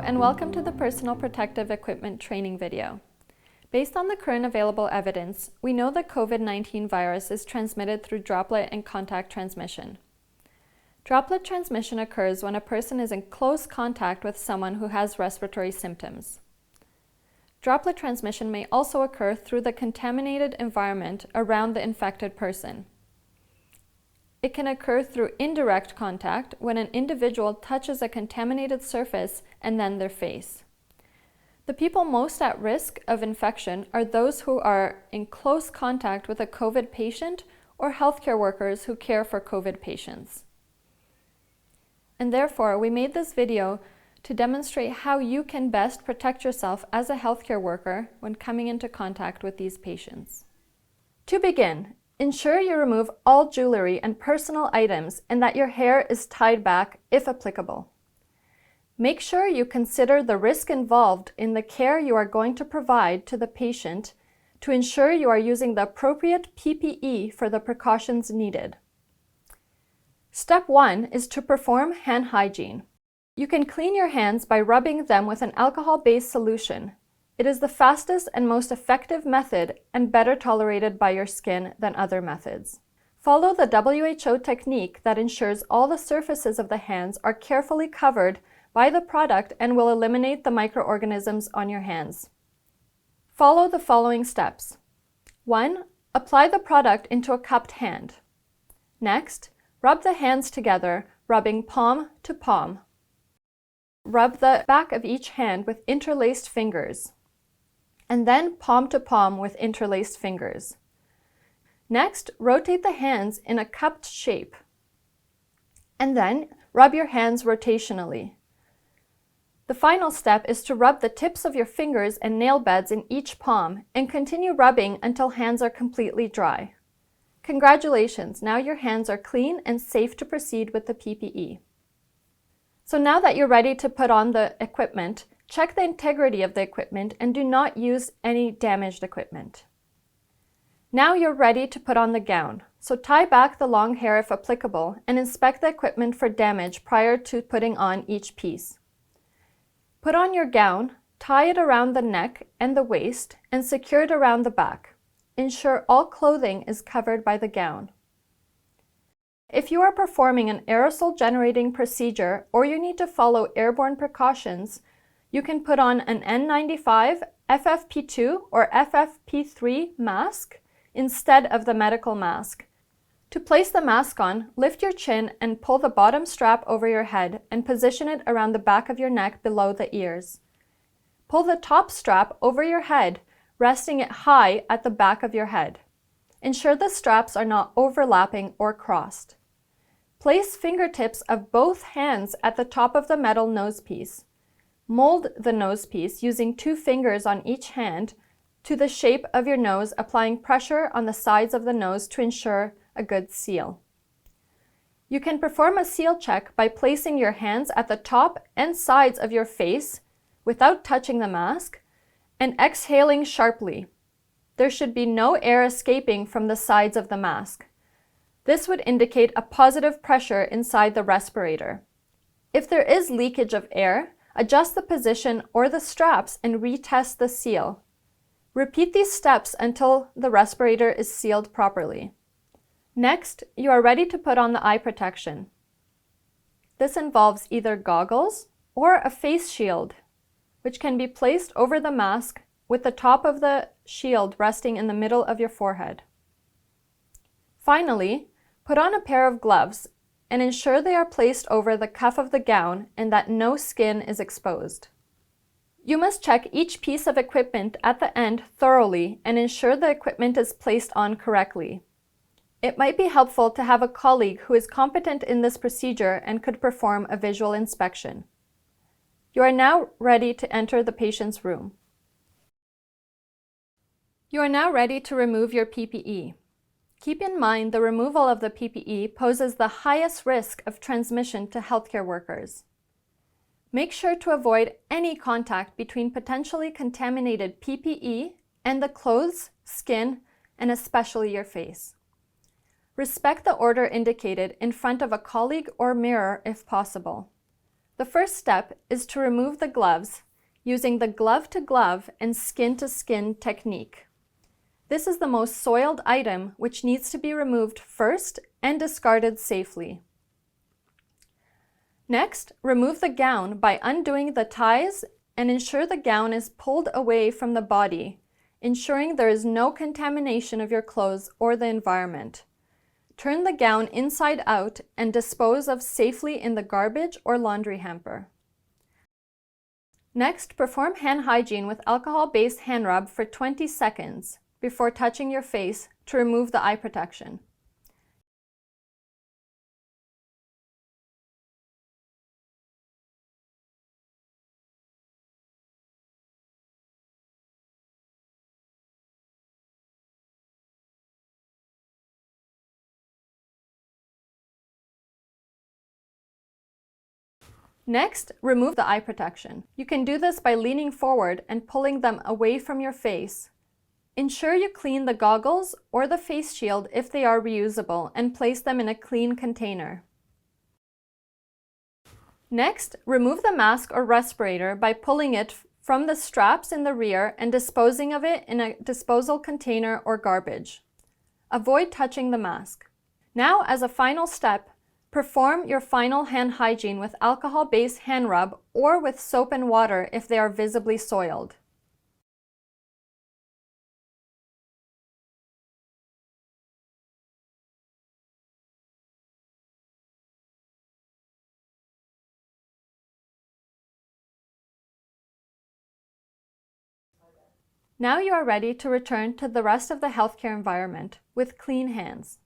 and welcome to the Personal Protective Equipment training video. Based on the current available evidence, we know that COVID-19 virus is transmitted through droplet and contact transmission. Droplet transmission occurs when a person is in close contact with someone who has respiratory symptoms. Droplet transmission may also occur through the contaminated environment around the infected person. It can occur through indirect contact when an individual touches a contaminated surface and then their face. The people most at risk of infection are those who are in close contact with a COVID patient or healthcare workers who care for COVID patients. And therefore, we made this video to demonstrate how you can best protect yourself as a healthcare worker when coming into contact with these patients. To begin, ensure you remove all jewelry and personal items and that your hair is tied back if applicable. Make sure you consider the risk involved in the care you are going to provide to the patient to ensure you are using the appropriate PPE for the precautions needed. Step 1 is to perform hand hygiene. You can clean your hands by rubbing them with an alcohol-based solution. It is the fastest and most effective method and better tolerated by your skin than other methods. Follow the WHO technique that ensures all the surfaces of the hands are carefully covered by the product and will eliminate the microorganisms on your hands. Follow the following steps. 1. Apply the product into a cupped hand. Next, rub the hands together, rubbing palm to palm. Rub the back of each hand with interlaced fingers, and then palm to palm with interlaced fingers. Next, rotate the hands in a cupped shape, and then rub your hands rotationally. The final step is to rub the tips of your fingers and nail beds in each palm and continue rubbing until hands are completely dry. Congratulations, now your hands are clean and safe to proceed with the PPE. So now that you're ready to put on the equipment, check the integrity of the equipment and do not use any damaged equipment. Now you're ready to put on the gown, so tie back the long hair if applicable and inspect the equipment for damage prior to putting on each piece. Put on your gown, tie it around the neck and the waist, and secure it around the back. Ensure all clothing is covered by the gown. If you are performing an aerosol generating procedure or you need to follow airborne precautions, you can put on an N95, FFP2, or FFP3 mask instead of the medical mask. To place the mask on, lift your chin and pull the bottom strap over your head and position it around the back of your neck below the ears. Pull the top strap over your head, resting it high at the back of your head. Ensure the straps are not overlapping or crossed. Place fingertips of both hands at the top of the metal nosepiece. Mold the nosepiece using 2 fingers on each hand to the shape of your nose, applying pressure on the sides of the nose to ensure a good seal. You can perform a seal check by placing your hands at the top and sides of your face without touching the mask and exhaling sharply. There should be no air escaping from the sides of the mask. This would indicate a positive pressure inside the respirator. If there is leakage of air, adjust the position or the straps and retest the seal. Repeat these steps until the respirator is sealed properly. Next, you are ready to put on the eye protection. This involves either goggles or a face shield, which can be placed over the mask with the top of the shield resting in the middle of your forehead. Finally, put on a pair of gloves and ensure they are placed over the cuff of the gown and that no skin is exposed. You must check each piece of equipment at the end thoroughly and ensure the equipment is placed on correctly. It might be helpful to have a colleague who is competent in this procedure and could perform a visual inspection. You are now ready to enter the patient's room. You are now ready to remove your PPE. Keep in mind the removal of the PPE poses the highest risk of transmission to healthcare workers. Make sure to avoid any contact between potentially contaminated PPE and the clothes, skin, and especially your face. Respect the order indicated in front of a colleague or mirror if possible. The first step is to remove the gloves using the glove-to-glove and skin-to-skin technique. This is the most soiled item which needs to be removed first and discarded safely. Next, remove the gown by undoing the ties and ensure the gown is pulled away from the body, ensuring there is no contamination of your clothes or the environment. Turn the gown inside out and dispose of safely in the garbage or laundry hamper. Next, perform hand hygiene with alcohol-based hand rub for 20 seconds before touching your face to remove the eye protection. Next, remove the eye protection. You can do this by leaning forward and pulling them away from your face. Ensure you clean the goggles or the face shield if they are reusable and place them in a clean container. Next, remove the mask or respirator by pulling it from the straps in the rear and disposing of it in a disposal container or garbage. Avoid touching the mask. Now, as a final step, perform your final hand hygiene with alcohol-based hand rub or with soap and water if they are visibly soiled. Now you are ready to return to the rest of the healthcare environment with clean hands.